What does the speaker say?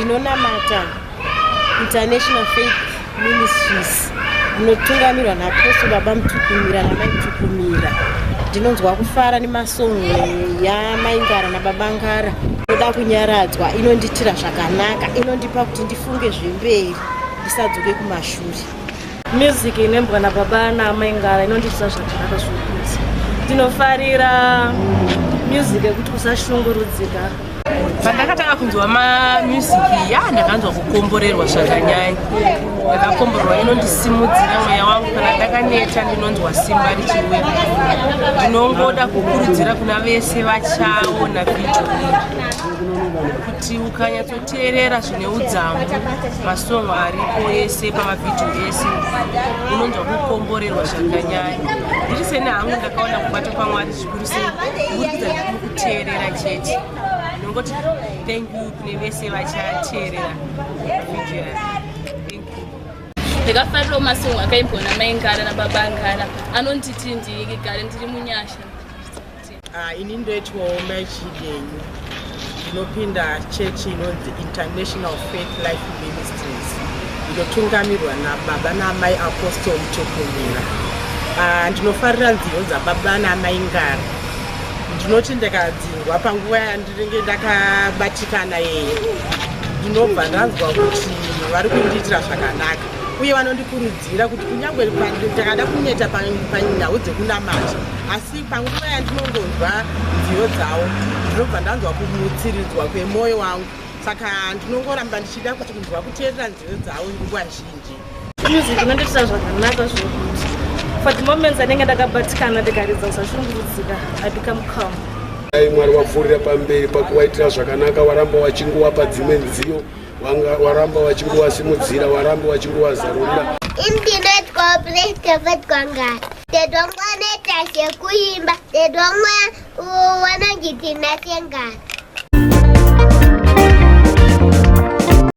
ndinonamata International Faith Ministries inotungamirwa naApostle Baba Mutukumira naMai Mutukumira. Ndinonzwa kufara nemasongo yaMai Ngara naBaba Ngara. Inoda kunyaradzwa, inonditira zvakanaka, inondipa kuti ndifunge zvemberi ndisadzoke kumashure. Music inembwa naBaba naMai Ngara inonditira zvakanaka zvikuru. Ndinofarira music yekuti usashungurudzika. Pandakatanga kunzwa music ndakanzwa kukomborerwa zvakanyanya. Ndakakomborerwa inondisimudzira mweya wangu kana ndakaneta ndinonzwa simba richiwira. Ndinongoda kukurudzira kuna vese vachaona video kuti ukanyatsoteerera zvine udzamu masongo aripo ese pamavidhiyo ese unonzwa kukomborerwa zvakanyanya. Ndiri sene hangu ndakaona kubata kwaMwari zvikuru sei kubudikidza ndikuteerera chete. Ndinongoti thank you kune vese vachateerera video iyi. Ndakafarira masongo akaimbwa naMai Ngara naBaba Ngara anonditi ndigare ndiri munyasha. Ini ndoitwawo machidenyu ndinopinda chechi inonzi International Faith Life Ministries inotungamirwa naBaba naMai Apostle Mutukumira. Ndinofarira nziyo dzaBaba naMai Ngara. Ndinoti ndakadzingwa panguva yandinenge ndakabatikana yeye ndinobva ndanzwa kuti vari kundiitira zvakanaka uye vanondikurudzira kuti kunyangwe ndakada kuneta panyau dzekunamata asi panguva yandinongonzwa nziyo dzavo ndinobva ndanzwa kumutsiridzwa kwemwoyo wangu. Saka ndinongoramba ndichida kuti kunzwa kuteerera nziyo dzavo nguva zhinji. Music inonditira zvakanaka zvokuti for the moments anenge ndakabatikana ndikaridza usashungurudzika I become calm. Mwari wapfuurira pamberi pakuvaitira zvakanaka, waramba wachingowapa dzimwe nziyo, waramba wachingowasimudzira, waramba wachingowazarurira. Ndinotya David Gwangari. Ndedongwa neta zvekuimba, ndedongwa wanongiti naSengari.